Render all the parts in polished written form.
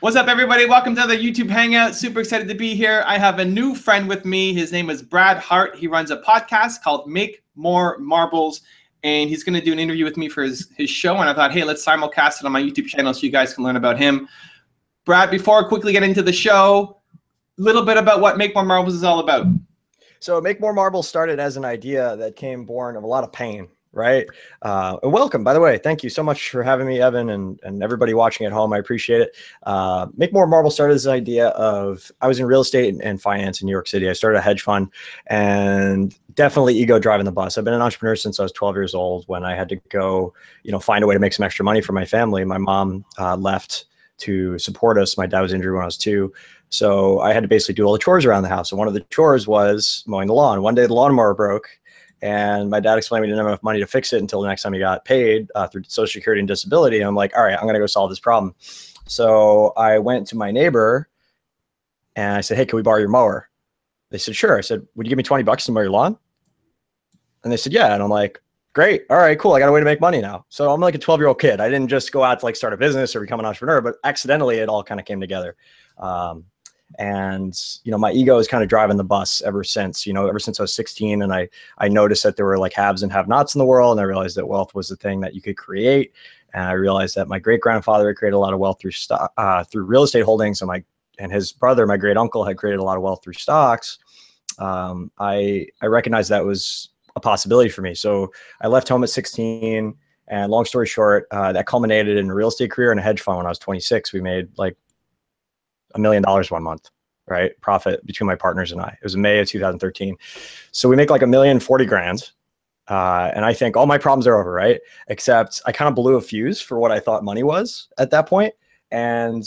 What's up, everybody? Welcome to the YouTube Hangout. Super excited to be here. I have a new friend with me. His name is Brad Hart. He runs a podcast called Make More Marbles, and he's going to do an interview with me for his show. And I thought, hey, let's simulcast it on my YouTube channel so you guys can learn about him. Brad, before I quickly get into the show, a little bit about what Make More Marbles is all about. So Make More Marbles started as an idea that came born of a lot of pain. Right. And welcome, by the way. Thank you so much for having me, Evan, and everybody watching at home. I appreciate it. Make More Marble started as an idea of, I was in real estate and finance in New York City. I started a hedge fund, and definitely ego driving the bus. I've been an entrepreneur since I was 12 years old, when I had to go, find a way to make some extra money for my family. My mom left to support us. My dad was injured when I was 2. So I had to basically do all the chores around the house. And one of the chores was mowing the lawn. One day the lawnmower broke, and my dad explained we didn't have enough money to fix it until the next time he got paid through Social Security and disability. And I'm like, all right, I'm going to go solve this problem. So I went to my neighbor and I said, hey, can we borrow your mower? They said, sure. I said, would you give me $20 to mow your lawn? And they said, yeah. And I'm like, great. All right, cool. I got a way to make money now. So I'm like a 12-year-old kid. I didn't just go out to start a business or become an entrepreneur, but accidentally it all kind of came together. And, my ego is kind of driving the bus ever since I was 16, and I noticed that there were like haves and have-nots in the world. And I realized that wealth was the thing that you could create. And I realized that my great-grandfather had created a lot of wealth through real estate holdings. And his brother, my great uncle, had created a lot of wealth through stocks. I recognized that was a possibility for me. So I left home at 16, and long story short, that culminated in a real estate career and a hedge fund. When I was 26, we made like $1 million 1 month, right? Profit between my partners and I. It was May of 2013. So we make like $1,040,000. And I think all my problems are over, right? Except I kind of blew a fuse for what I thought money was at that point. And,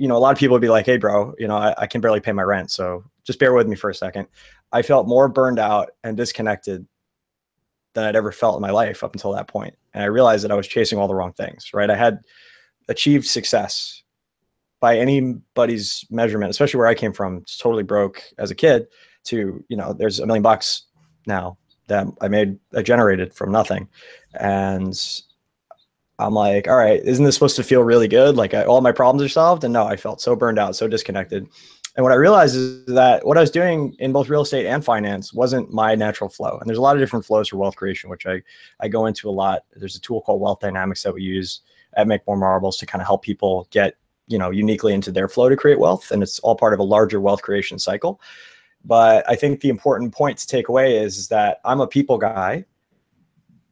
a lot of people would be like, hey bro, I can barely pay my rent. So just bear with me for a second. I felt more burned out and disconnected than I'd ever felt in my life up until that point. And I realized that I was chasing all the wrong things, right? I had achieved success by anybody's measurement, especially where I came from, it's totally broke as a kid, to, there's $1 million now that I generated from nothing. And I'm like, all right, isn't this supposed to feel really good? Like all my problems are solved? And no, I felt so burned out, so disconnected. And what I realized is that what I was doing in both real estate and finance wasn't my natural flow. And there's a lot of different flows for wealth creation, which I go into a lot. There's a tool called Wealth Dynamics that we use at Make More Marbles to kind of help people get uniquely into their flow to create wealth. And it's all part of a larger wealth creation cycle. But I think the important point to take away is that I'm a people guy,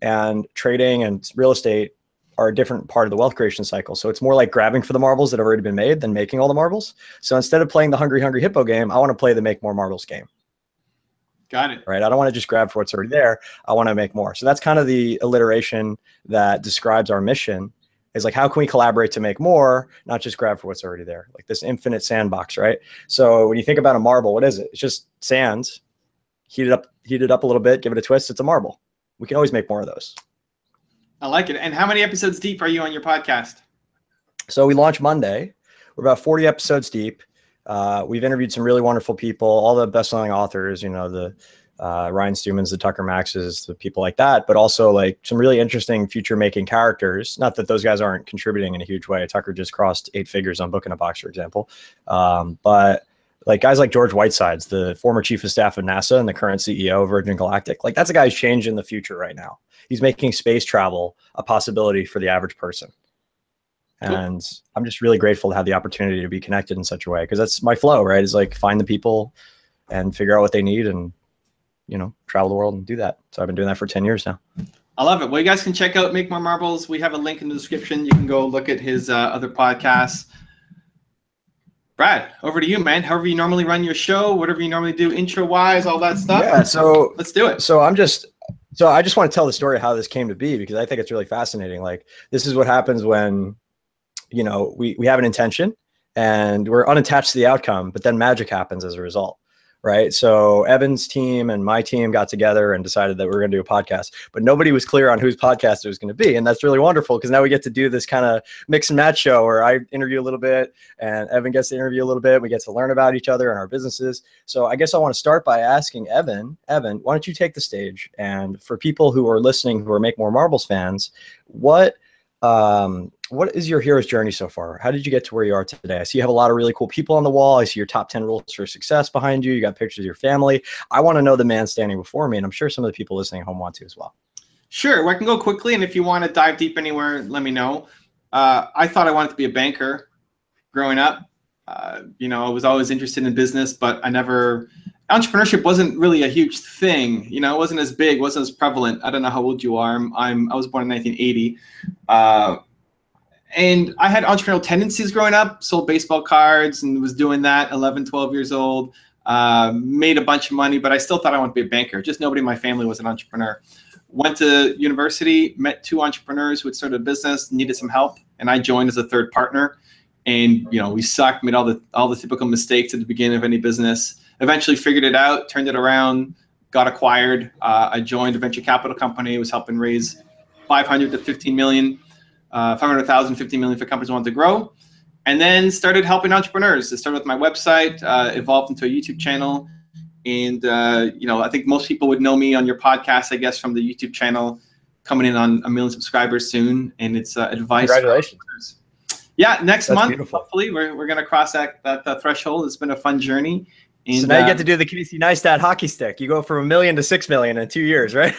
and trading and real estate are a different part of the wealth creation cycle. So it's more like grabbing for the marbles that have already been made than making all the marbles. So instead of playing the hungry hippo game, I want to play the Make More Marbles game. Got it. Right. I don't want to just grab for what's already there. I want to make more. So that's kind of the alliteration that describes our mission. Is like, how can we collaborate to make more, not just grab for what's already there? Like this infinite sandbox, right? So when you think about a marble, what is it? It's just sand, heat it up a little bit, give it a twist. It's a marble. We can always make more of those. I like it. And how many episodes deep are you on your podcast? So we launched Monday. We're about 40 episodes deep. We've interviewed some really wonderful people, all the best-selling authors, the Ryan Stewmans, the Tucker Maxes, the people like that, but also like some really interesting future-making characters. Not that those guys aren't contributing in a huge way. Tucker just crossed 8 figures on Book in a Box, for example. But like guys like George Whitesides, the former chief of staff of NASA and the current CEO of Virgin Galactic, like that's a guy who's changing the future right now. He's making space travel a possibility for the average person. Cool. And I'm just really grateful to have the opportunity to be connected in such a way, because that's my flow, right? Is like find the people and figure out what they need and travel the world and do that. So I've been doing that for 10 years now. I love it. Well, you guys can check out Make More Marbles. We have a link in the description. You can go look at his other podcasts. Brad, over to you, man. However you normally run your show, whatever you normally do intro-wise, all that stuff. Yeah, so let's do it. So I just want to tell the story of how this came to be, because I think it's really fascinating. Like, this is what happens when, we have an intention and we're unattached to the outcome, but then magic happens as a result. Right. So Evan's team and my team got together and decided that we were going to do a podcast, but nobody was clear on whose podcast it was going to be. And that's really wonderful, because now we get to do this kind of mix and match show where I interview a little bit and Evan gets to interview a little bit. We get to learn about each other and our businesses. So I guess I want to start by asking Evan, why don't you take the stage? And for people who are listening, who are Make More Marbles fans, what what is your hero's journey so far? How did you get to where you are today? I see you have a lot of really cool people on the wall. I see your top 10 rules for success behind you. You got pictures of your family. I want to know the man standing before me, and I'm sure some of the people listening at home want to as well. Sure, well, I can go quickly, and if you want to dive deep anywhere, let me know. I thought I wanted to be a banker growing up. You know, I was always interested in business, but entrepreneurship wasn't really a huge thing. You know, it wasn't as big, wasn't as prevalent. I don't know how old you are. I was born in 1980. And I had entrepreneurial tendencies growing up, sold baseball cards and was doing that 11, 12 years old, made a bunch of money, but I still thought I wanted to be a banker. Just nobody in my family was an entrepreneur. Went to university, met two entrepreneurs who had started a business, needed some help, and I joined as a third partner. And you know, we sucked, made all the typical mistakes at the beginning of any business. Eventually figured it out, turned it around, got acquired. I joined a venture capital company, was helping raise 500 to 15 million, 500,000, 15 million for companies who want to grow. And then started helping entrepreneurs. It started with my website, evolved into a YouTube channel. And, you know, I think most people would know me on your podcast, I guess, from the YouTube channel, coming in on 1 million subscribers soon. And it's advice. Congratulations. Yeah, next That's month, beautiful. hopefully, we're going to cross that threshold. It's been a fun journey. And, so now you get to do the Casey Neistat hockey stick. You go from 1 million to 6 million in 2 years, right?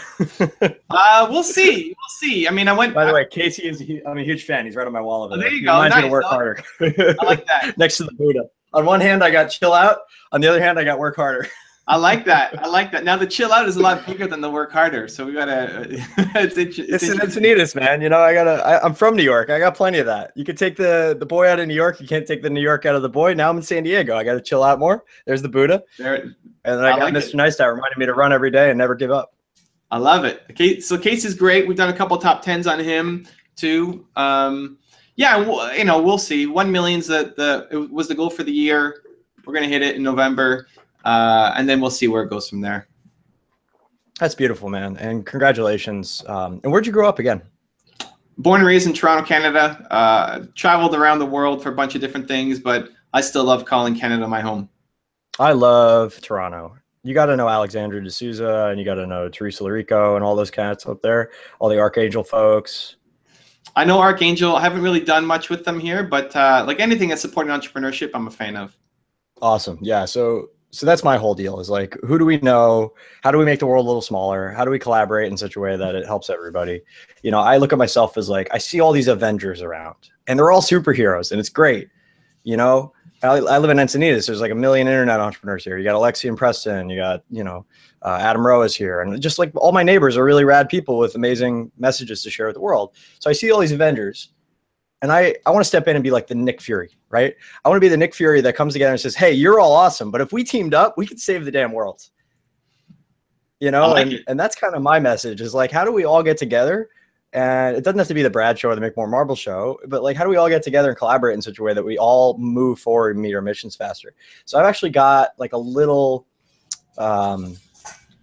We'll see. We'll see. I mean, By the way, Casey I'm a huge fan. He's right on my wall over there. There you He go. reminds me Nice. to work harder. I like that. Next to the Buddha. On one hand, I got chill out. On the other hand, I got work harder. I like that. I like that. Now the chill out is a lot bigger than the work harder. So we gotta. It's Encinitas, man. You know, I'm from New York. I got plenty of that. You could take the boy out of New York. You can't take the New York out of the boy. Now I'm in San Diego. I got to chill out more. There's the Buddha. And then I got like Mr. Neistat reminding me to run every day and never give up. I love it. Okay, so Casey's great. We've done a couple top 10s on him too. Yeah, you know, we'll see. 1 million's it was the goal for the year. We're gonna hit it in November. And then we'll see where it goes from there. That's beautiful, man. And congratulations. And where'd you grow up again? Born and raised in Toronto, Canada. Traveled around the world for a bunch of different things, but I still love calling Canada my home. I love Toronto. You got to know Alexandra D'Souza, and you got to know Teresa Larico and all those cats up there, all the Archangel folks. I know Archangel. I haven't really done much with them here, but like anything that's supporting entrepreneurship, I'm a fan of. Awesome. Yeah. So that's my whole deal is like, who do we know? How do we make the world a little smaller? How do we collaborate in such a way that it helps everybody? You know, I look at myself as like, I see all these Avengers around and they're all superheroes and it's great. You know, I live in Encinitas. There's like 1 million internet entrepreneurs here. You got Alexi and Preston, you got, you know, Adam Rowe is here. And just like all my neighbors are really rad people with amazing messages to share with the world. So I see all these Avengers. And I want to step in and be like the Nick Fury, right? I want to be the Nick Fury that comes together and says, hey, you're all awesome, but if we teamed up, we could save the damn world. You know, and that's kind of my message is like, how do we all get together? And it doesn't have to be the Brad show or the Make More Marble show, but like, how do we all get together and collaborate in such a way that we all move forward and meet our missions faster? So I've actually got like a little,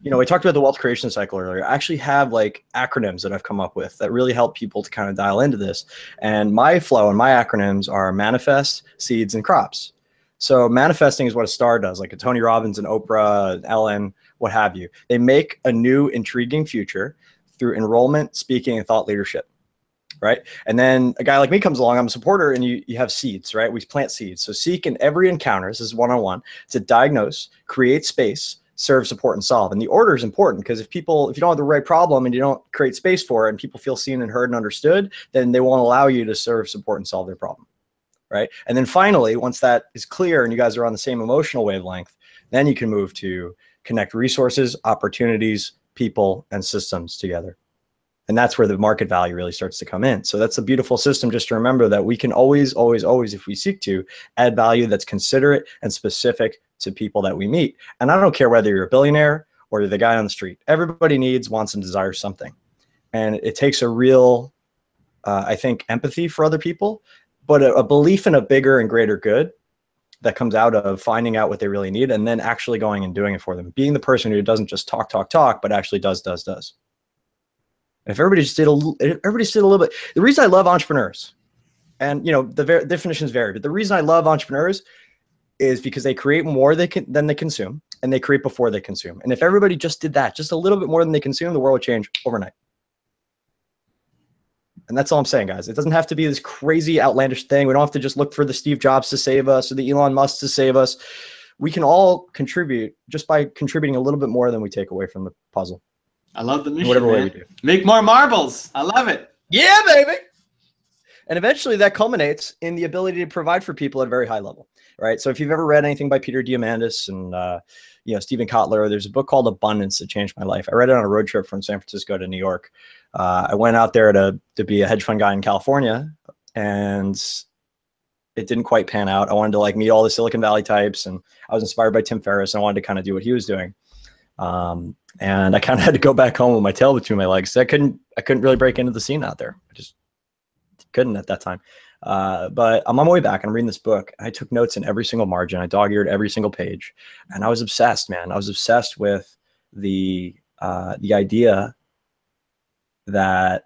you know, we talked about the wealth creation cycle earlier. I actually have like acronyms that I've come up with that really help people to kind of dial into this. And my flow and my acronyms are manifest, seeds, and crops. So manifesting is what a star does, like a Tony Robbins and Oprah, Ellen, what have you. They make a new intriguing future through enrollment, speaking, and thought leadership, right? And then a guy like me comes along, I'm a supporter, and you have seeds, right? We plant seeds. So seek in every encounter, this is one-on-one, to diagnose, create space, serve, support, and solve. And the order is important because if you don't have the right problem and you don't create space for it and people feel seen and heard and understood, then they won't allow you to serve, support, and solve their problem, right? And then finally, once that is clear and you guys are on the same emotional wavelength, then you can move to connect resources, opportunities, people, and systems together. And that's where the market value really starts to come in. So that's a beautiful system just to remember that we can always, always, always, if we seek to, add value that's considerate and specific to people that we meet. And I don't care whether you're a billionaire or you're the guy on the street. Everybody needs, wants, and desires something. And it takes a real, I think, empathy for other people, but a belief in a bigger and greater good that comes out of finding out what they really need and then actually going and doing it for them. Being the person who doesn't just talk, but actually does. And if everybody just did a little bit, the reason I love entrepreneurs, and you know, the definitions vary, but the reason I love entrepreneurs is because they create more than they consume, and they create before they consume. And if everybody just did that, just a little bit more than they consume, the world would change overnight. And that's all I'm saying, guys. It doesn't have to be this crazy outlandish thing. We don't have to just look for the Steve Jobs to save us or the Elon Musk to save us. We can all contribute just by contributing a little bit more than we take away from the puzzle. I love the mission, whatever man. way we do. Make more marbles. I love it. Yeah, baby. And eventually that culminates in the ability to provide for people at a very high level, right? So if you've ever read anything by Peter Diamandis and Stephen Kotler, there's a book called Abundance that changed my life. I read it on a road trip from San Francisco to New York. I went out there to be a hedge fund guy in California, and it didn't quite pan out. I wanted to meet all the Silicon Valley types, and I was inspired by Tim Ferriss, and I wanted to kind of do what he was doing. And I kind of had to go back home with my tail between my legs. So I couldn't really break into the scene out there. I just couldn't at that time. But I'm on my way back and I'm reading this book. I took notes in every single margin. I dog-eared every single page, and I was obsessed, man. I was obsessed with the idea that,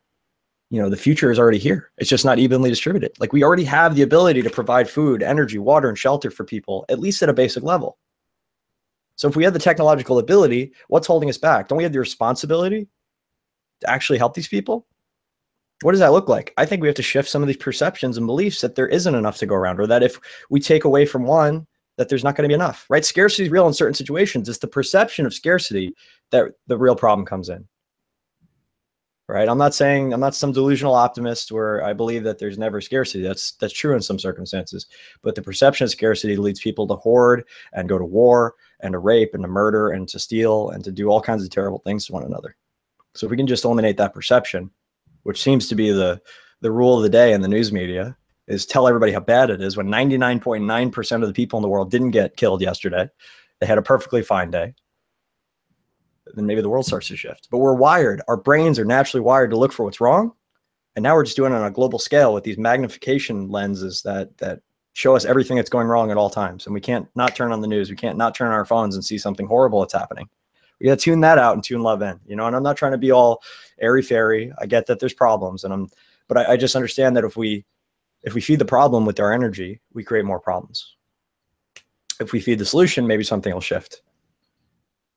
the future is already here. It's just not evenly distributed. Like, we already have the ability to provide food, energy, water, and shelter for people, at least at a basic level. So if we have the technological ability, what's holding us back? Don't we have the responsibility to actually help these people? What does that look like? I think we have to shift some of these perceptions and beliefs that there isn't enough to go around, or that if we take away from one, that there's not going to be enough, right? Scarcity is real in certain situations. It's the perception of scarcity that the real problem comes in, right? I'm not some delusional optimist where I believe that there's never scarcity. That's true in some circumstances, but the perception of scarcity leads people to hoard and go to war and to rape and to murder and to steal and to do all kinds of terrible things to one another. So if we can just eliminate that perception, which seems to be the rule of the day in the news media, is tell everybody how bad it is when 99.9% of the people in the world didn't get killed yesterday. They had a perfectly fine day. Then maybe the world starts to shift. But we're wired. Our brains are naturally wired to look for what's wrong. And now we're just doing it on a global scale with these magnification lenses that show us everything that's going wrong at all times. And we can't not turn on the news. We can't not turn on our phones and see something horrible that's happening. We got to tune that out and tune love in, and I'm not trying to be all airy fairy. I get that there's problems, but I just understand that if we feed the problem with our energy, we create more problems. If we feed the solution, maybe something will shift.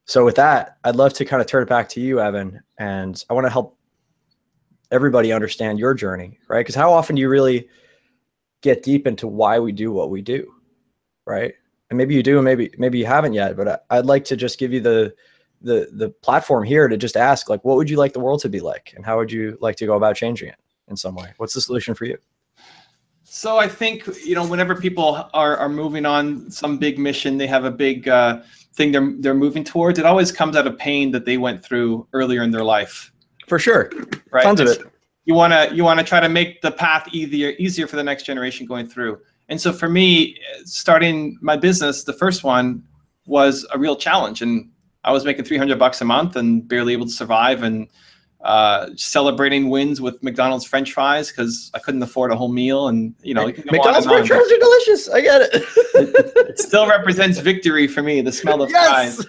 So with that, I'd love to kind of turn it back to you, Evan, and I want to help everybody understand your journey, right? Because how often do you really get deep into why we do what we do, right? And maybe you do, and maybe you haven't yet, but I'd like to just give you the platform here to just ask, what would you like the world to be like? And how would you like to go about changing it in some way? What's the solution for you? So I think, whenever people are moving on some big mission, they have a big thing they're moving towards. It always comes out of pain that they went through earlier in their life. For sure. Right. Tons of it. You want to try to make the path easier for the next generation going through. And so for me, starting my business, the first one was a real challenge, and I was making $300 a month and barely able to survive, and celebrating wins with McDonald's French fries because I couldn't afford a whole meal. And McDonald's French fries are delicious. I get it. It still represents victory for me. The smell of fries.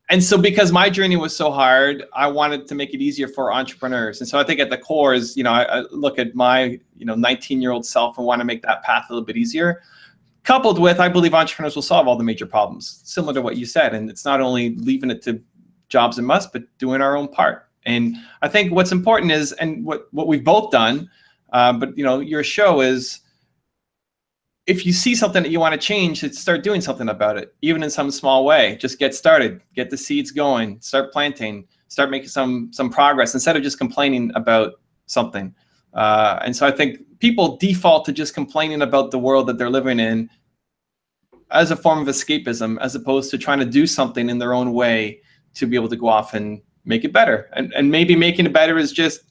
And so because my journey was so hard, I wanted to make it easier for entrepreneurs. And so I think at the core is, I look at my 19-year-old self and want to make that path a little bit easier. Coupled with, I believe entrepreneurs will solve all the major problems, similar to what you said. And it's not only leaving it to Jobs and Musk, but doing our own part. And I think what's important is, and what we've both done, but your show is, if you see something that you want to change, start doing something about it, even in some small way. Just get started, get the seeds going, start planting, start making some progress instead of just complaining about something. And so I think people default to just complaining about the world that they're living in as a form of escapism, as opposed to trying to do something in their own way to be able to go off and make it better. And maybe making it better is just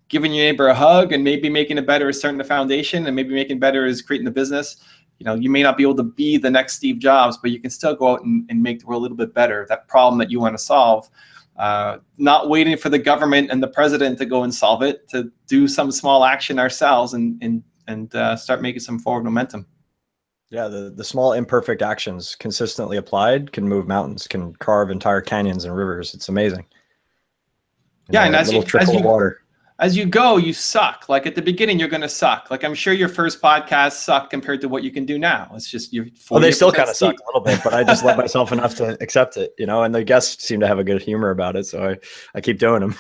giving your neighbor a hug, and maybe making it better is starting the foundation, and maybe making it better is creating the business. You may not be able to be the next Steve Jobs, but you can still go out and make the world a little bit better, that problem that you want to solve. Not waiting for the government and the president to go and solve it, to do some small action ourselves and start making some forward momentum. Yeah, the small imperfect actions consistently applied can move mountains, can carve entire canyons and rivers. It's amazing. And as as you go, you suck. Like at the beginning, you're going to suck. Like I'm sure your first podcast sucked compared to what you can do now. It's just you're 40%. Well, they still kind of suck a little bit, but I just let myself enough to accept it, you know, and the guests seem to have a good humor about it. So I keep doing them.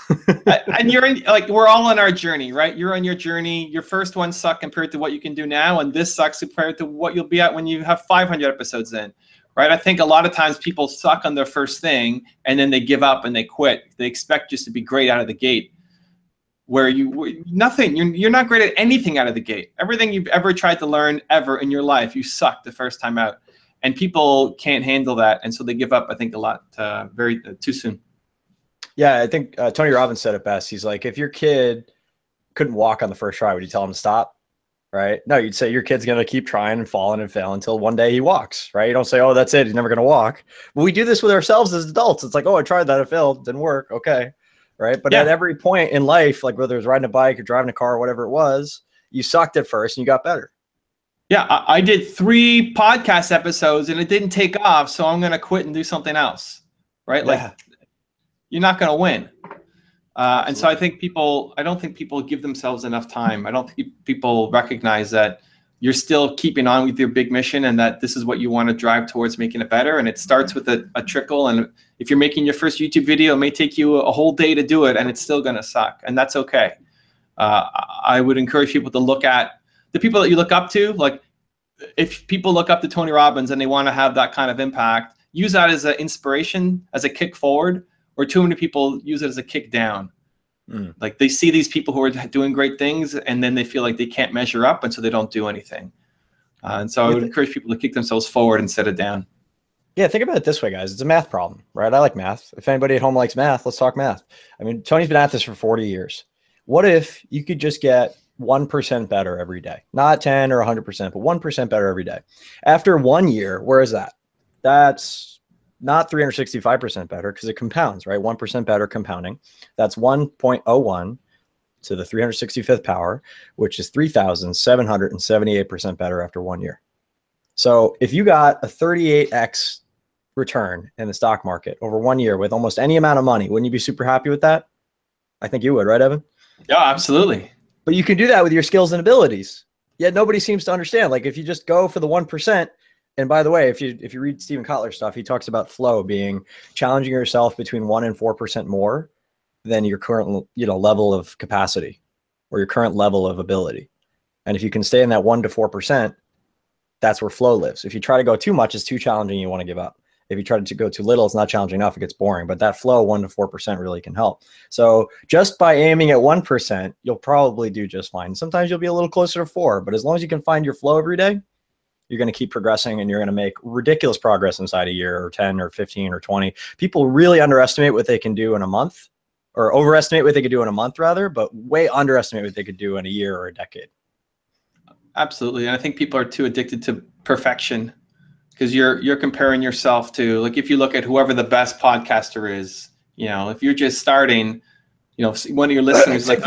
And you're in, like, we're all on our journey, right? You're on your journey. Your first one sucked compared to what you can do now. And this sucks compared to what you'll be at when you have 500 episodes in, right? I think a lot of times people suck on their first thing and then they give up and they quit. They expect just to be great out of the gate. Where nothing, you're not great at anything out of the gate. Everything you've ever tried to learn ever in your life, you suck the first time out, and people can't handle that, and so they give up. I think a lot too soon. Yeah, I think Tony Robbins said it best. He's like, if your kid couldn't walk on the first try, would you tell him to stop? Right? No, you'd say your kid's gonna keep trying and falling and failing until one day he walks. Right? You don't say, oh, that's it, he's never gonna walk. But we do this with ourselves as adults. It's like, oh, I tried that, it failed, didn't work. Okay. Right. But at every point in life, like whether it was riding a bike or driving a car or whatever it was, you sucked at first and you got better. Yeah. I did 3 podcast episodes and it didn't take off. So I'm going to quit and do something else. Right. Yeah. Like you're not going to win. And so I don't think people give themselves enough time. I don't think people recognize that you're still keeping on with your big mission and that this is what you want to drive towards making it better. And it starts with a trickle. And if you're making your first YouTube video, it may take you a whole day to do it and it's still going to suck. And that's okay. I would encourage people to look at the people that you look up to. Like if people look up to Tony Robbins and they want to have that kind of impact, use that as an inspiration, as a kick forward, or too many people use it as a kick down. Like they see these people who are doing great things and then they feel like they can't measure up and so they don't do anything. And so I would encourage people to kick themselves forward instead of down. Yeah, think about it this way, guys. It's a math problem, right? I like math. If anybody at home likes math, let's talk math. I mean, Tony's been at this for 40 years. What if you could just get 1% better every day? Not 10 or 100%, but 1% better every day. After 1 year, where is that? That's not 365% better because it compounds, right? 1% better compounding. That's 1.01 to the 365th power, which is 3,778% better after 1 year. So if you got a 38x return in the stock market over 1 year with almost any amount of money, wouldn't you be super happy with that? I think you would, right, Evan? Yeah, absolutely. But you can do that with your skills and abilities. Yet nobody seems to understand. Like if you just go for the 1%, and by the way, if you read Stephen Kotler's stuff, he talks about flow being challenging yourself between 1% and 4% more than your current, level of capacity or your current level of ability. And if you can stay in that 1 to 4%, that's where flow lives. If you try to go too much, it's too challenging. You want to give up. If you try to go too little, it's not challenging enough. It gets boring. But that flow 1 to 4% really can help. So just by aiming at 1%, you'll probably do just fine. Sometimes you'll be a little closer to 4, but as long as you can find your flow every day, you're going to keep progressing and you're going to make ridiculous progress inside a year or 10 or 15 or 20. People really underestimate what they can do in a month, or overestimate what they could do in a month rather, but way underestimate what they could do in a year or a decade. Absolutely. And I think people are too addicted to perfection because you're comparing yourself to, like, if you look at whoever the best podcaster is, if you're just starting, one of your listeners like,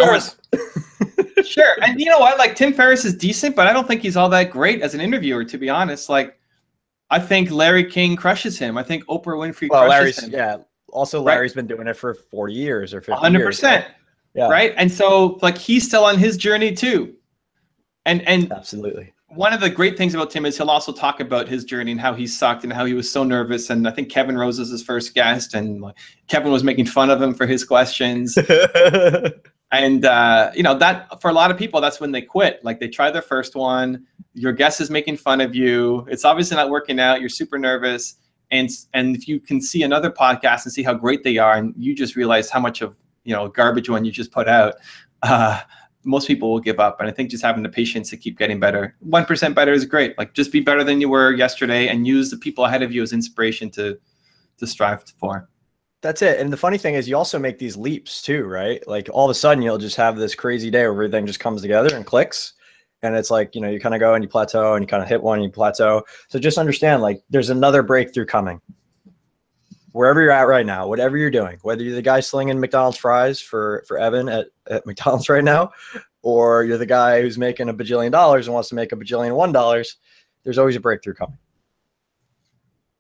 sure. And you know what? Like Tim Ferriss is decent, but I don't think he's all that great as an interviewer, to be honest. Like, I think Larry King crushes him. I think Oprah Winfrey crushes him. Yeah. Also, Larry's been doing it for 40 years or 50 100%. years. 100%. Yeah. Right. And so like he's still on his journey too. And absolutely. One of the great things about Tim is he'll also talk about his journey and how he sucked and how he was so nervous. And I think Kevin Rose was his first guest, and Kevin was making fun of him for his questions. And, that for a lot of people, that's when they quit. Like they try their first one. Your guest is making fun of you. It's obviously not working out. You're super nervous. And if you can see another podcast and see how great they are, and you just realize how much of, garbage one you just put out, most people will give up. And I think just having the patience to keep getting better. 1% better is great. Like just be better than you were yesterday and use the people ahead of you as inspiration to strive for. That's it. And the funny thing is you also make these leaps too, right? Like all of a sudden you'll just have this crazy day where everything just comes together and clicks. And it's like, you kind of go and you plateau and you kind of hit one and you plateau. So just understand, like there's another breakthrough coming. Wherever you're at right now, whatever you're doing, whether you're the guy slinging McDonald's fries for Evan at McDonald's right now, or you're the guy who's making $1 bajillion and wants to make $1 bajillion $1, there's always a breakthrough coming.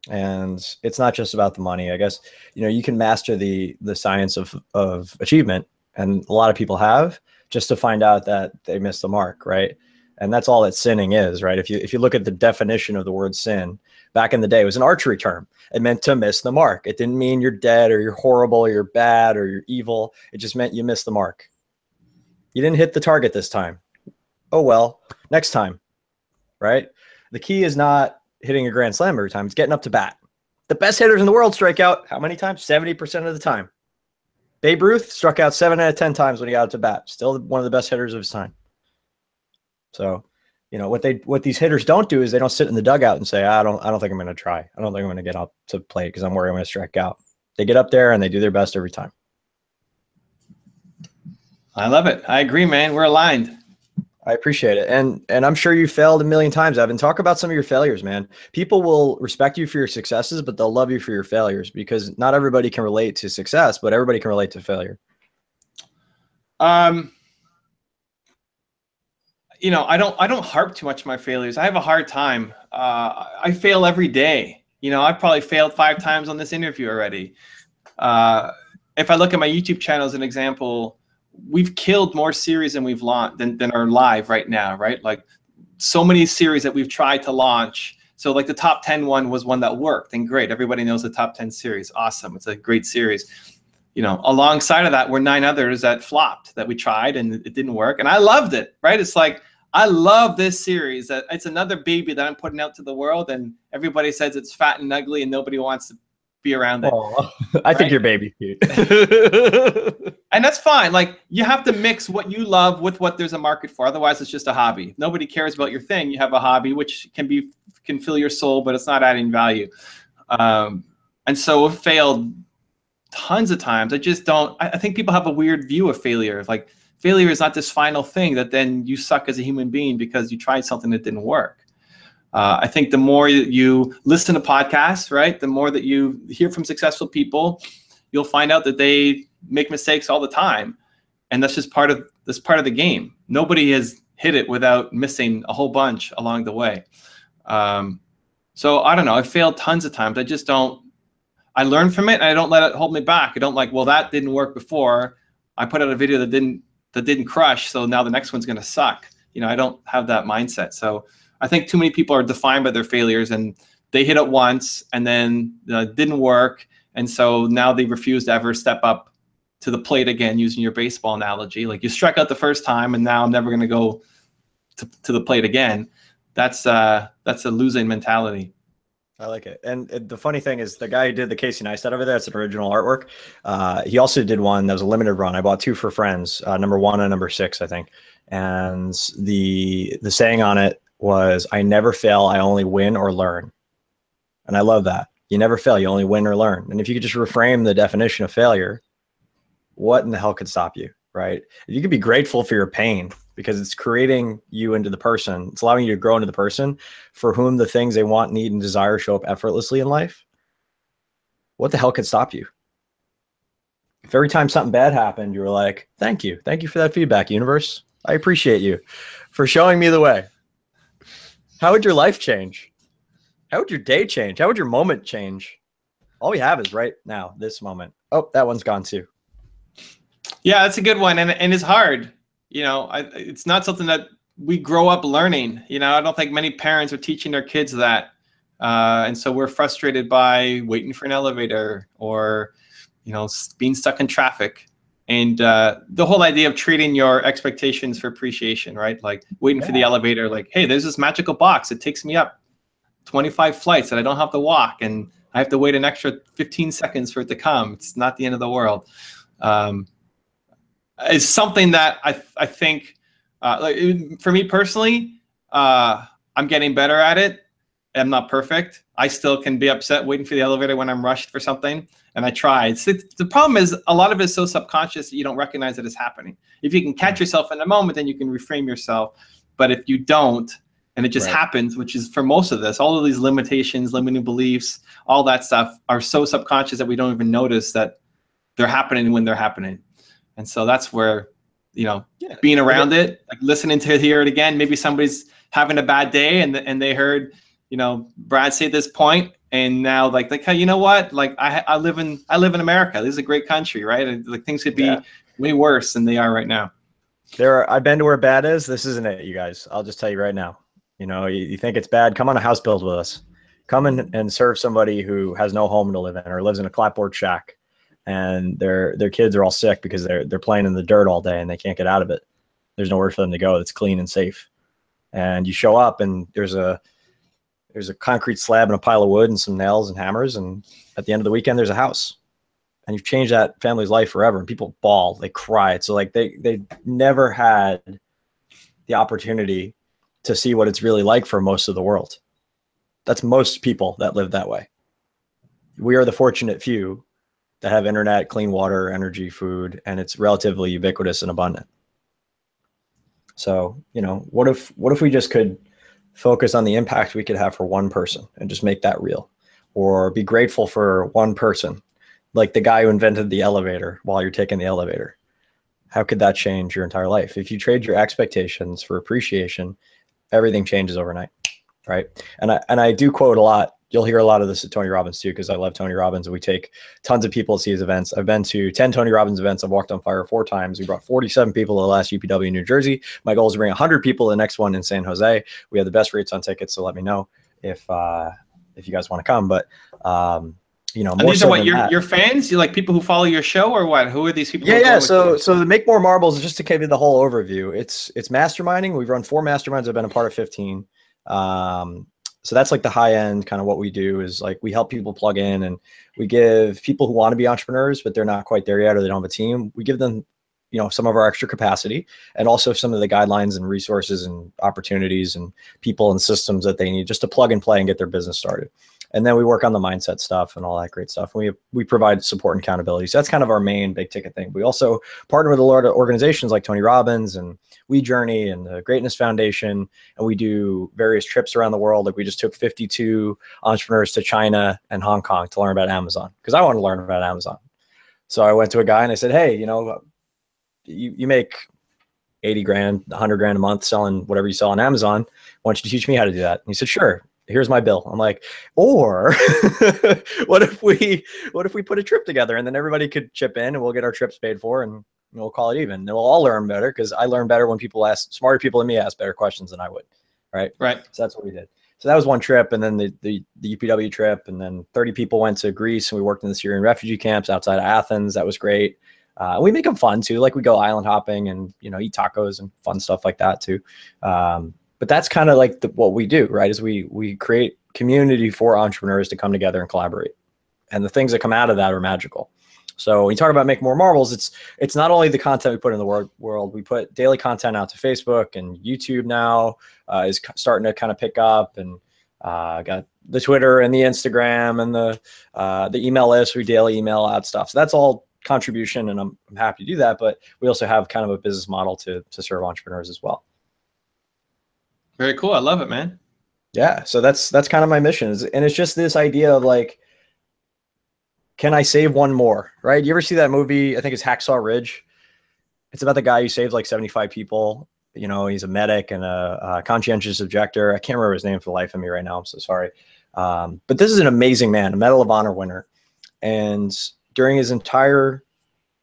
And it's not just about the money. I guess, you can master the science of achievement, and a lot of people have, just to find out that they missed the mark, right? And that's all that sinning is, right? If you look at the definition of the word sin, back in the day, it was an archery term. It meant to miss the mark. It didn't mean you're dead or you're horrible or you're bad or you're evil. It just meant you missed the mark. You didn't hit the target this time. Oh, well, next time, right? The key is not hitting a grand slam every time. It's getting up to bat. The best hitters in the world strike out how many times? 70% of the time. Babe Ruth struck out 7 out of 10 times when he got up to bat. Still one of the best hitters of his time. So, you know, what these hitters don't do is they don't sit in the dugout and say, I don't think I'm going to try. I don't think I'm going to get up to plate because I'm worried I'm going to strike out. They get up there and they do their best every time. I love it. I agree, man. We're aligned. I appreciate it. And I'm sure you failed a million times, Evan. Talk about some of your failures, man. People will respect you for your successes, but they'll love you for your failures because not everybody can relate to success, but everybody can relate to failure. You know, I don't harp too much on my failures. I have a hard time. I fail every day. You know, I've probably failed 5 times on this interview already. If I look at my YouTube channel as an example, we've killed more series than we've launched than are live right now, right? Like so many series that we've tried to launch. So like the top 10 one was one that worked and great. Everybody knows the top 10 series. Awesome. It's a great series. You know, alongside of that were 9 others that flopped that we tried and it didn't work. And I loved it, right? It's like, I love this series. It's another baby that I'm putting out to the world and everybody says it's fat and ugly and nobody wants to be around it. Oh, I think your baby's cute. And that's fine. Like you have to mix what you love with what there's a market for. Otherwise, it's just a hobby. If nobody cares about your thing, you have a hobby, which can fill your soul, but it's not adding value. And so it failed tons of times. I think people have a weird view of failure. Like failure is not this final thing that then you suck as a human being because you tried something that didn't work. I think the more you listen to podcasts, right, the more that you hear from successful people, you'll find out that they make mistakes all the time. And that's just part of the game. Nobody has hit it without missing a whole bunch along the way. So I don't know. I failed tons of times. I learn from it and I don't let it hold me back. I don't like, well, that didn't work before. I put out a video that didn't crush, so now the next one's going to suck. You know, I don't have that mindset. So I think too many people are defined by their failures and they hit it once and then it didn't work. And so now they refuse to ever step up to the plate again, using your baseball analogy. Like you struck out the first time and now I'm never going to go to the plate again. That's a losing mentality. I like it. And the funny thing is the guy who did the Casey Neistat over there, it's an original artwork. He also did one that was a limited run. I bought 2 for friends, number 1 and number 6, I think. And the saying on it was, I never fail, I only win or learn. And I love that. You never fail, you only win or learn. And if you could just reframe the definition of failure, what in the hell could stop you, right? You could be grateful for your pain because it's creating you into the person. It's allowing you to grow into the person for whom the things they want, need, and desire show up effortlessly in life. What the hell could stop you? If every time something bad happened, you were like, thank you. Thank you for that feedback, universe. I appreciate you for showing me the way. How would your life change? How would your day change? How would your moment change? All we have is right now, this moment. Oh, that one's gone too. Yeah, that's a good one. And it's hard. You know, it's not something that we grow up learning. You know, I don't think many parents are teaching their kids that. And so we're frustrated by waiting for an elevator or, you know, being stuck in traffic. And the whole idea of treating your expectations for appreciation, right? Like waiting for the elevator, like, hey, there's this magical box. It takes me up 25 flights that I don't have to walk. And I have to wait an extra 15 seconds for it to come. It's not the end of the world. It's something that I think, like for me personally, I'm getting better at it. I'm not perfect. I still can be upset waiting for the elevator when I'm rushed for something. And I try. The problem is a lot of it is so subconscious that you don't recognize that it's happening. If you can catch yourself in the moment, then you can reframe yourself. But if you don't, and it just happens, which is for most of this, all of these limitations, limiting beliefs, all that stuff are so subconscious that we don't even notice that they're happening when they're happening. And so that's where, you know, being around it, like listening to hear it again, maybe somebody's having a bad day and they heard, you know, Brad say this point, and now like hey, you know what? Like I live in America. This is a great country, right? And like things could be way worse than they are right now. I've been to where bad is. This isn't it, you guys. I'll just tell you right now. You know, you think it's bad, come on a house build with us. Come in and serve somebody who has no home to live in or lives in a clapboard shack, and their kids are all sick because they're playing in the dirt all day and they can't get out of it. There's nowhere for them to go that's clean and safe. And you show up and there's a concrete slab and a pile of wood and some nails and hammers, and at the end of the weekend there's a house. And you've changed that family's life forever. And people bawl, they cry. So like they never had the opportunity to see what it's really like for most of the world. That's most people that live that way. We are the fortunate few that have internet, clean water, energy, food, and it's relatively ubiquitous and abundant. So, you know, what if we just could focus on the impact we could have for one person and just make that real, or be grateful for one person, like the guy who invented the elevator while you're taking the elevator. How could that change your entire life? If you trade your expectations for appreciation, everything changes overnight, right? And I do quote a lot. You'll hear a lot of this at Tony Robbins too, because I love Tony Robbins and we take tons of people to see his events. I've been to 10 Tony Robbins events. I've walked on fire 4 times. We brought 47 people to the last UPW in New Jersey. My goal is to bring 100 people to the next one in San Jose. We have the best rates on tickets, so let me know if you guys want to come. But you know, more these so are what than your fans? You like people who follow your show, or what? Who are these people? Yeah. So the Make More Marbles, just to give you the whole overview, it's masterminding. We've run 4 masterminds. I've been a part of 15. So that's like the high end kind of what we do is like we help people plug in, and we give people who want to be entrepreneurs, but they're not quite there yet, or they don't have a team. We give them, you know, some of our extra capacity and also some of the guidelines and resources and opportunities and people and systems that they need just to plug and play and get their business started. And then we work on the mindset stuff and all that great stuff. And we provide support and accountability. So that's kind of our main big ticket thing. We also partner with a lot of organizations like Tony Robbins and We Journey and the Greatness Foundation. And we do various trips around the world. Like we just took 52 entrepreneurs to China and Hong Kong to learn about Amazon, because I want to learn about Amazon. So I went to a guy and I said, hey, you know, you make 80 grand, 100 grand a month selling whatever you sell on Amazon. Why don't you teach me how to do that? And he said, sure. Here's my bill. I'm like, or what if we put a trip together and then everybody could chip in and we'll get our trips paid for and we'll call it even. And we'll all learn better, because I learn better when people ask, smarter people than me ask better questions than I would. Right. So that's what we did. So that was one trip. And then the UPW trip, and then 30 people went to Greece and we worked in the Syrian refugee camps outside of Athens. That was great. We make them fun too. Like we go island hopping and, you know, eat tacos and fun stuff like that too. But that's kind of like what we do, right? Is we create community for entrepreneurs to come together and collaborate. And the things that come out of that are magical. So when you talk about Make More Marbles, it's not only the content we put in the world, we put daily content out to Facebook, and YouTube now is starting to kind of pick up, and got the Twitter and the Instagram and the email list. We daily email out stuff. So that's all contribution, and I'm happy to do that. But we also have kind of a business model to serve entrepreneurs as well. Very cool. I love it, man. Yeah. So that's kind of my mission, and it's just this idea of like, can I save one more, right? You ever see that movie? I think it's Hacksaw Ridge. It's about the guy who saved like 75 people. You know, he's a medic and a conscientious objector. I can't remember his name for the life of me right now. I'm so sorry. But this is an amazing man, a Medal of Honor winner. And during his entire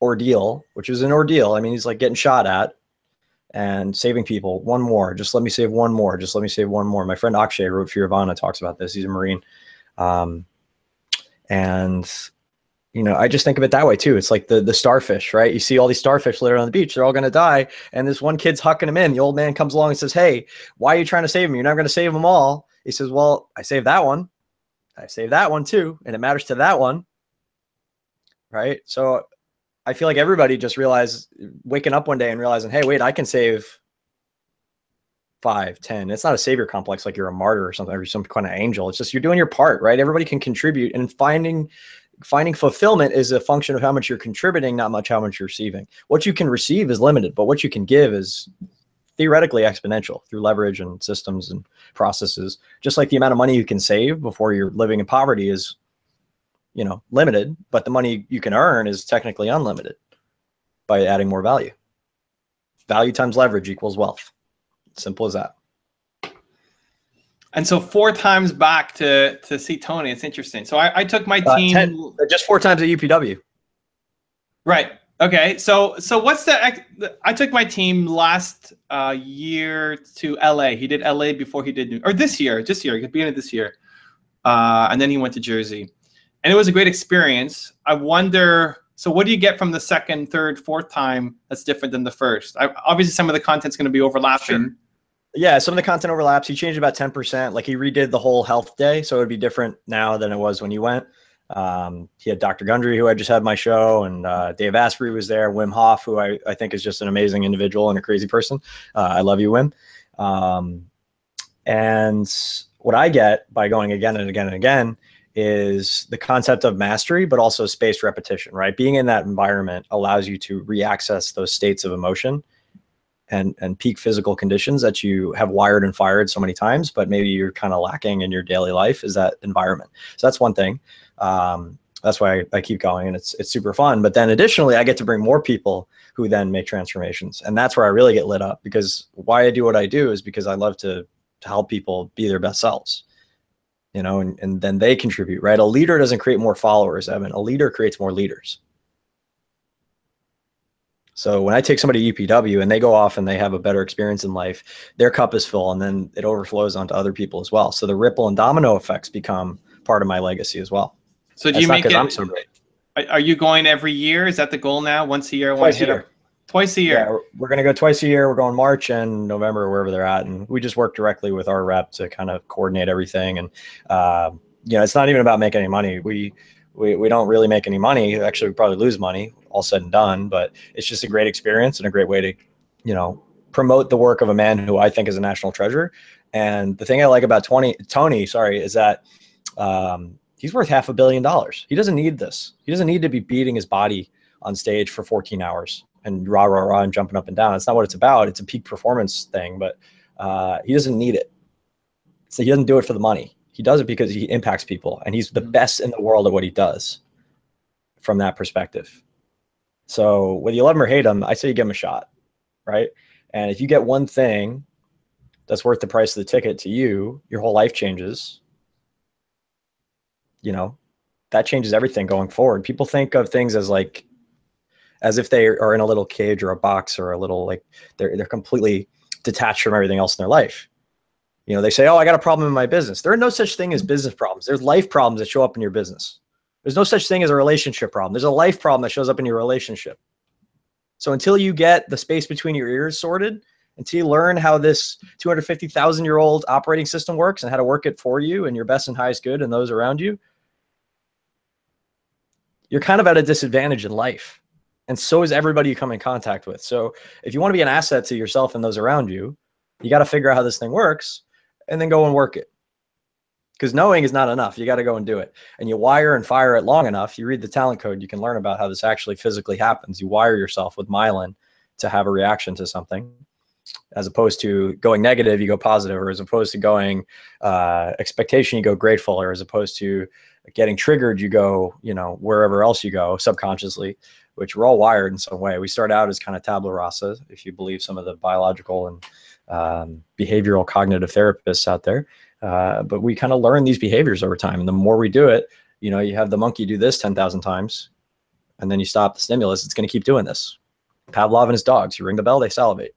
ordeal, which was an ordeal, I mean, he's like getting shot at and saving people. One more, just let me save one more. Just let me save one more. My friend Akshay wrote Fear of Anna talks about this. He's a Marine. And, you know, I just think of it that way too. It's like the starfish, right? You see all these starfish litter on the beach. They're all going to die. And this one kid's hucking them in. The old man comes along and says, hey, why are you trying to save them? You're not going to save them all. He says, well, I saved that one. I saved that one too. And it matters to that one. Right. So I feel like everybody just waking up one day and realizing, hey, wait, I can save 5, 10. It's not a savior complex like you're a martyr or something, or some kind of angel. It's just you're doing your part, right? Everybody can contribute, and finding fulfillment is a function of how much you're contributing, not much how much you're receiving. What you can receive is limited, but what you can give is theoretically exponential through leverage and systems and processes. Just like the amount of money you can save before you're living in poverty is, you know, limited, but the money you can earn is technically unlimited by adding more value. Value times leverage equals wealth. Simple as that. And so 4 times back to see Tony. It's interesting. So I took my team 10, just 4 times at UPW. Right. Okay, so what's I took my team last year to LA. He did LA before he did this year, beginning of this year, and then he went to Jersey, and it was a great experience. I wonder, so what do you get from the second, third, fourth time that's different than the first? Obviously, some of the content's going to be overlapping. Sure. Yeah, some of the content overlaps. He changed about 10%. Like he redid the whole health day, so it would be different now than it was when you went. He had Dr. Gundry, who I just had my show, and Dave Asprey was there. Wim Hof, who I think is just an amazing individual and a crazy person. I love you, Wim. And what I get by going again and again and again is the concept of mastery, but also spaced repetition, right? Being in that environment allows you to re-access those states of emotion and peak physical conditions that you have wired and fired so many times, but maybe you're kind of lacking in your daily life is that environment. So that's one thing. That's why I keep going, and it's super fun. But then additionally, I get to bring more people who then make transformations. And that's where I really get lit up, because why I do what I do is because I love to help people be their best selves, you know, and then they contribute, right? A leader doesn't create more followers, Evan. A leader creates more leaders. So when I take somebody to UPW and they go off and they have a better experience in life, their cup is full, and then it overflows onto other people as well. So the ripple and domino effects become part of my legacy as well. So do you make it? I'm so great. Are you going every year? Is that the goal now? Once a year? Twice a year. Twice a year. Yeah, we're going to go twice a year. We're going March and November, wherever they're at. And we just work directly with our rep to kind of coordinate everything. And, you know, it's not even about making any money. We don't really make any money. Actually, we probably lose money, all said and done, but it's just a great experience and a great way to, you know, promote the work of a man who I think is a national treasure. And the thing I like about Tony, is that he's worth $500 million. He doesn't need this. He doesn't need to be beating his body on stage for 14 hours and rah, rah, rah, and jumping up and down. It's not what it's about. It's a peak performance thing, but he doesn't need it. So he doesn't do it for the money. He does it because he impacts people, and he's the best in the world at what he does from that perspective. So whether you love him or hate him, I say you give him a shot, right? And if you get one thing that's worth the price of the ticket to you, your whole life changes. You know, that changes everything going forward. People think of things as if they are in a little cage or a box or a little, like they're completely detached from everything else in their life. You know, they say, oh, I got a problem in my business. There are no such thing as business problems. There's life problems that show up in your business. There's no such thing as a relationship problem. There's a life problem that shows up in your relationship. So until you get the space between your ears sorted, until you learn how this 250,000-year-old operating system works and how to work it for you and your best and highest good and those around you, you're kind of at a disadvantage in life. And so is everybody you come in contact with. So if you want to be an asset to yourself and those around you, you got to figure out how this thing works and then go and work it. Because knowing is not enough. You got to go and do it. And you wire and fire it long enough. You read the talent code, you can learn about how this actually physically happens. You wire yourself with myelin to have a reaction to something. As opposed to going negative, you go positive, or as opposed to going expectation, you go grateful, or as opposed to getting triggered, you go, you know, wherever else you go subconsciously, which we're all wired in some way. We start out as kind of tabula rasa, if you believe some of the biological and behavioral cognitive therapists out there. But we kind of learn these behaviors over time. And the more we do it, you know, you have the monkey do this 10,000 times, and then you stop the stimulus, it's going to keep doing this. Pavlov and his dogs, you ring the bell, they salivate.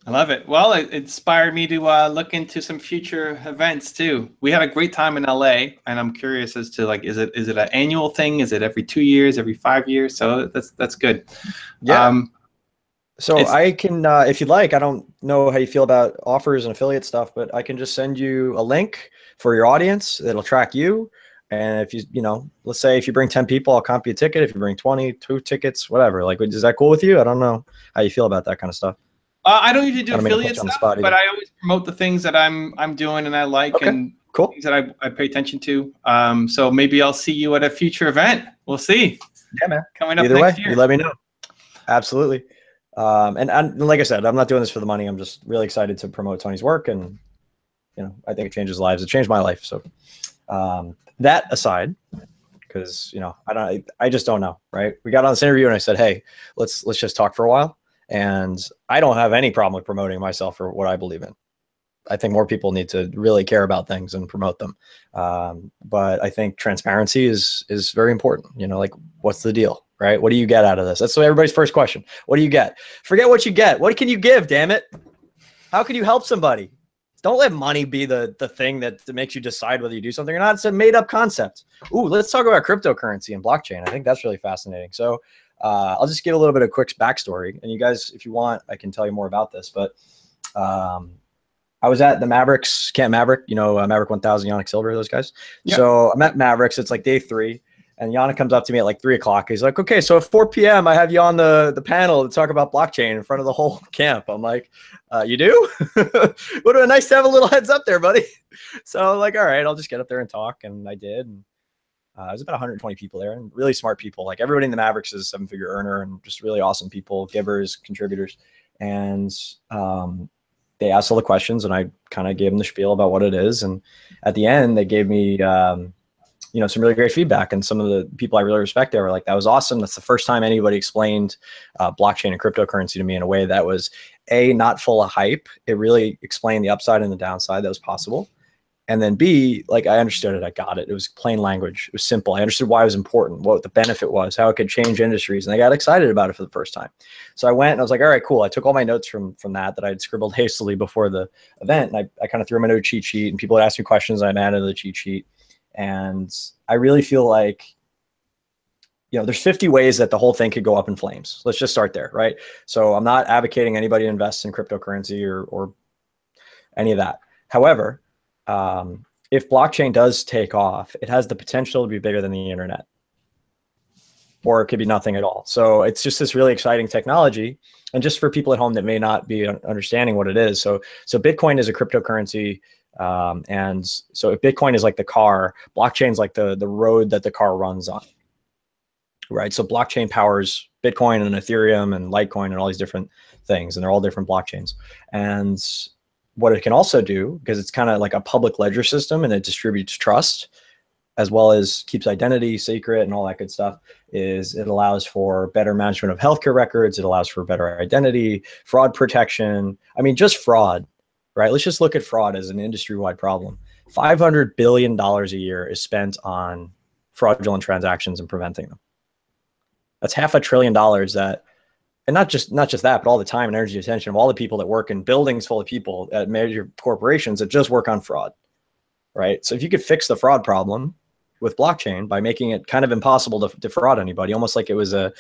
I love it. Well, it inspired me to look into some future events too. We had a great time in LA, and I'm curious as to, like, is it an annual thing? Is it every 2 years, every 5 years? So that's good. Yeah. So I can, if you'd like, I don't know how you feel about offers and affiliate stuff, but I can just send you a link for your audience. It'll track you. And if you know, let's say if you bring 10 people, I'll comp you a ticket. If you bring 20, 2 tickets, whatever. Like, is that cool with you? I don't know how you feel about that kind of stuff. I don't usually do affiliate stuff, but I always promote the things that I'm doing and I like, and cool things that I pay attention to. So maybe I'll see you at a future event. We'll see. Yeah, man. Coming up Either next way, year. you let me know. Absolutely. And like I said, I'm not doing this for the money. I'm just really excited to promote Tony's work, and you know, I think it changes lives. It changed my life. So that aside, because you know, I just don't know, right? We got on this interview and I said, hey, let's just talk for a while. And I don't have any problem with promoting myself for what I believe in. I think more people need to really care about things and promote them. But I think transparency is very important. You know, like, what's the deal, right? What do you get out of this? That's everybody's first question. What do you get? Forget what you get. What can you give, damn it? How can you help somebody? Don't let money be the thing that makes you decide whether you do something or not. It's a made up concept. Ooh, let's talk about cryptocurrency and blockchain. I think that's really fascinating. So I'll just give a little bit of quick backstory. And you guys, if you want, I can tell you more about this. But I was at the Mavericks, Camp Maverick, you know, Maverick 1000, Yannick Silver, those guys. Yep. So I'm at Mavericks. It's like day 3. And Yannick comes up to me at like 3 o'clock. He's like, okay, so at 4 p.m., I have you on the panel to talk about blockchain in front of the whole camp. I'm like, you do? Would have been nice to have a little heads up there, buddy. So I'm like, all right, I'll just get up there and talk. And I did. And it was about 120 people there, and really smart people. Like, everybody in the Mavericks is a 7-figure earner and just really awesome people, givers, contributors. And they asked all the questions, and I kind of gave them the spiel about what it is. And at the end, they gave me you know, some really great feedback. And some of the people I really respect there were like, that was awesome. That's the first time anybody explained blockchain and cryptocurrency to me in a way that was not full of hype. It really explained the upside and the downside that was possible. And then B, like, I understood it. I got it. It was plain language. It was simple. I understood why it was important, what the benefit was, how it could change industries. And I got excited about it for the first time. So I went and I was like, all right, cool. I took all my notes from that I had scribbled hastily before the event. And I kind of threw them into a cheat sheet, and people would ask me questions. And I added to the cheat sheet. And I really feel like, you know, there's 50 ways that the whole thing could go up in flames. Let's just start there, right? So I'm not advocating anybody invest in cryptocurrency or any of that. However, if blockchain does take off, it has the potential to be bigger than the internet, or it could be nothing at all. So it's just this really exciting technology. And just for people at home that may not be understanding what it is. So Bitcoin is a cryptocurrency. And so if Bitcoin is like the car, blockchain is like the road that the car runs on, right? So blockchain powers Bitcoin and Ethereum and Litecoin and all these different things, and they're all different blockchains. And what it can also do, because it's kind of like a public ledger system and it distributes trust as well as keeps identity secret and all that good stuff, is it allows for better management of healthcare records. It allows for better identity, fraud protection. I mean, just fraud. Right? Let's just look at fraud as an industry-wide problem. $500 billion a year is spent on fraudulent transactions and preventing them. That's $500 billion that, and not just that, but all the time and energy and attention of all the people that work in buildings full of people at major corporations that just work on fraud, right? So if you could fix the fraud problem with blockchain by making it kind of impossible to defraud anybody, almost like it was a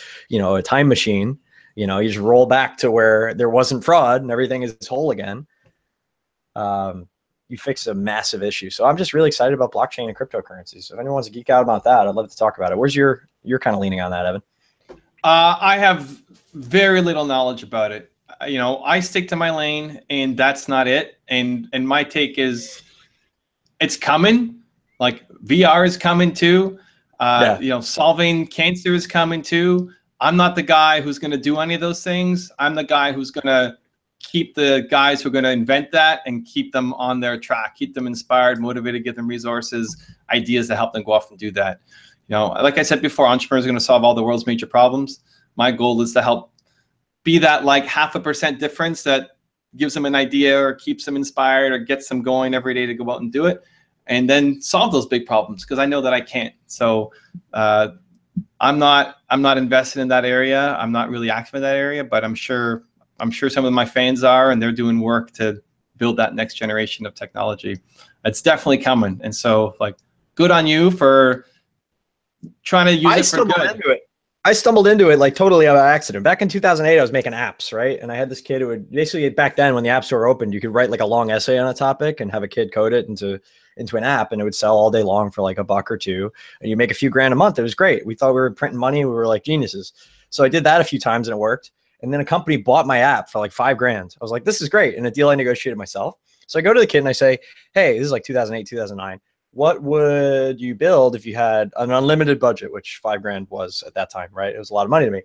time machine, you just roll back to where there wasn't fraud and everything is whole again. You fix a massive issue. So I'm just really excited about blockchain and cryptocurrency. So if anyone wants to geek out about that, I'd love to talk about it. Where's you're kind of leaning on that, Evan? I have very little knowledge about it. I stick to my lane, and that's not it. And my take is, it's coming. Like, VR is coming too. Solving cancer is coming too. I'm not the guy who's going to do any of those things. I'm the guy who's going to keep the guys who are going to invent that and keep them on their track, keep them inspired, motivated, give them resources, ideas to help them go off and do that. Like I said before, entrepreneurs are going to solve all the world's major problems. My goal is to help be that like 0.5% difference that gives them an idea or keeps them inspired or gets them going every day to go out and do it, and then solve those big problems, because I know that I can't. So I'm not invested in that area. I'm not really active in that area, but I'm sure some of my fans are, and they're doing work to build that next generation of technology. It's definitely coming. And so, like, good on you for trying to use it for good. I stumbled into it like totally by accident. Back in 2008, I was making apps, right? And I had this kid who would basically, back then when the App Store opened, you could write like a long essay on a topic and have a kid code it into an app, and it would sell all day long for like $1 or $2. And you make a few grand a month. It was great. We thought we were printing money. We were like geniuses. So I did that a few times and it worked. And then a company bought my app for like $5,000. I was like, this is great. And a deal I negotiated myself. So I go to the kid and I say, hey, this is like 2008, 2009. What would you build if you had an unlimited budget, which $5,000 was at that time, right? It was a lot of money to me.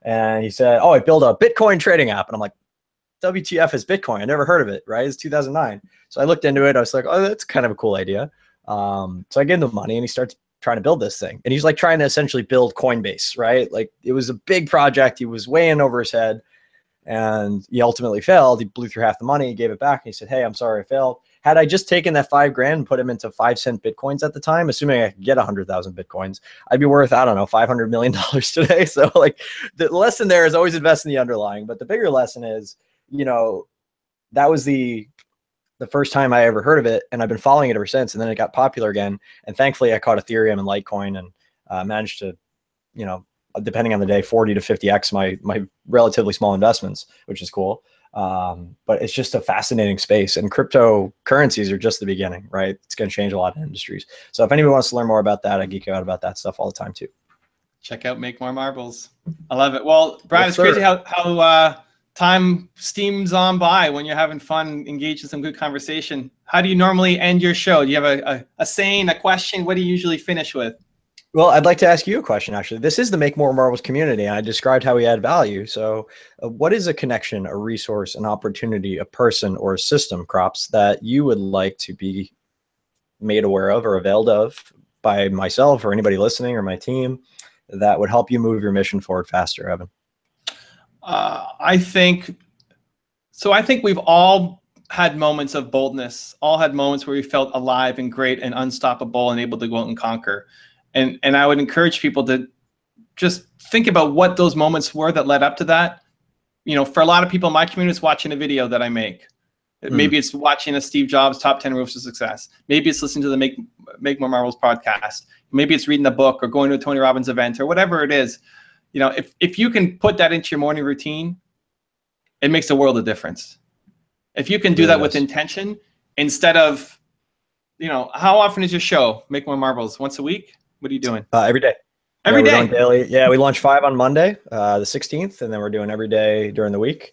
And he said, oh, I build a Bitcoin trading app. And I'm like, WTF is Bitcoin? I never heard of it, right? It's 2009. So I looked into it. I was like, oh, that's kind of a cool idea. So I gave him the money and he starts trying to build this thing. And he's like trying to essentially build Coinbase, right? Like, it was a big project. He was way in over his head. and he ultimately failed. He blew through half the money, gave it back, and he said, "Hey, I'm sorry I failed." Had I just taken that $5,000 and put him into 5-cent Bitcoins at the time, assuming I could get 100,000 Bitcoins, I'd be worth, I don't know, $500 million today. So like the lesson there is always invest in the underlying. But the bigger lesson is, you know, that was the first time I ever heard of it, and I've been following it ever since. And then it got popular again. And thankfully I caught Ethereum and Litecoin and managed to, you know, depending on the day, 40 to 50x my relatively small investments, which is cool. But it's just a fascinating space, and cryptocurrencies are just the beginning, right? It's going to change a lot of industries. So if anyone wants to learn more about that, I geek out about that stuff all the time too. Check out Make More Marbles. I love it. Well, Brad, Yes, it's crazy how time steams on by when you're having fun, engaged in some good conversation. How do you normally end your show? Do you have a saying, a question? What do you usually finish with? Well, I'd like to ask you a question, actually. This is the Make More Marbles community, and I described how we add value. So what is a connection, a resource, an opportunity, a person, or a system, Crops, that you would like to be made aware of or availed of by myself or anybody listening or my team that would help you move your mission forward faster, Evan? I think we've all had moments of boldness, all had moments where we felt alive and great and unstoppable and able to go out and conquer. And I would encourage people to just think about what those moments were that led up to that. You know, for a lot of people in my community, it's watching a video that I make. Maybe it's watching a Steve Jobs top 10 rules to success. Maybe it's listening to the Make More Marbles podcast. Maybe it's reading a book or going to a Tony Robbins event or whatever it is. You know, if you can put that into your morning routine, it makes a world of difference. If you can do that with intention, instead of, you know, how often is your show, Make More Marbles? Once a week? What are you doing? Every day. Every day? We're doing daily. Yeah, we launch 5 on Monday, the 16th, and then we're doing every day during the week.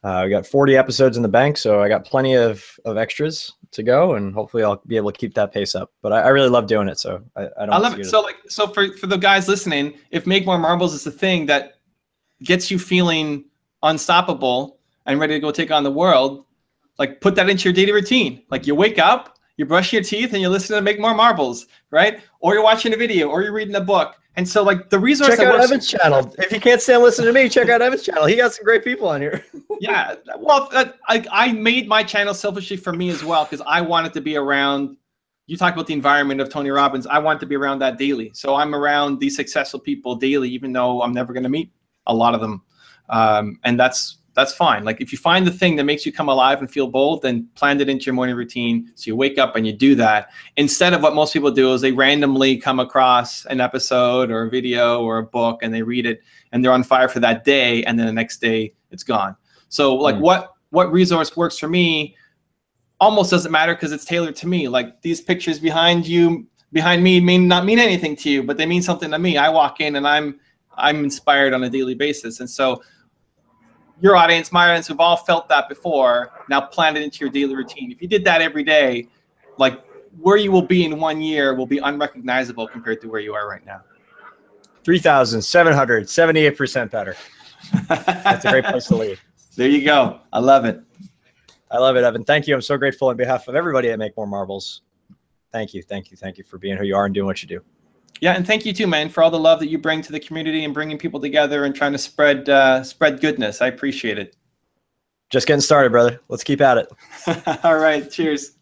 We got 40 episodes in the bank, so I got plenty of extras to go, and hopefully I'll be able to keep that pace up. But I really love doing it, so I love it. So for the guys listening, if Make More Marbles is the thing that gets you feeling unstoppable and ready to go take on the world, like put that into your daily routine. Like you wake up, you're brushing your teeth, and you're listening to Make More Marbles, right? Or you're watching a video, or you're reading a book. And so like the resource check out Evan's channel. If you can't stand listening to me, check out Evan's channel. He got some great people on here. Yeah, well, I made my channel selfishly for me as well, because I wanted to be around. You talk about the environment of Tony Robbins. I want to be around that daily. So I'm around these successful people daily, even though I'm never going to meet a lot of them. And that's fine. Like if you find the thing that makes you come alive and feel bold, then plan it into your morning routine. So you wake up and you do that, instead of what most people do is they randomly come across an episode or a video or a book and they read it and they're on fire for that day. And then the next day it's gone. So like what resource works for me almost doesn't matter, because it's tailored to me. Like these pictures behind me may not mean anything to you, but they mean something to me. I walk in and I'm inspired on a daily basis. And so your audience, my audience, we've all felt that before. Now plan it into your daily routine. If you did that every day, like where you will be in 1 year will be unrecognizable compared to where you are right now. 3,778% better. That's a great place to leave. There you go. I love it. I love it, Evan. Thank you. I'm so grateful on behalf of everybody at Make More Marbles. Thank you. Thank you. Thank you for being who you are and doing what you do. Yeah, and thank you too, man, for all the love that you bring to the community and bringing people together and trying to spread goodness. I appreciate it. Just getting started, brother. Let's keep at it. All right. Cheers.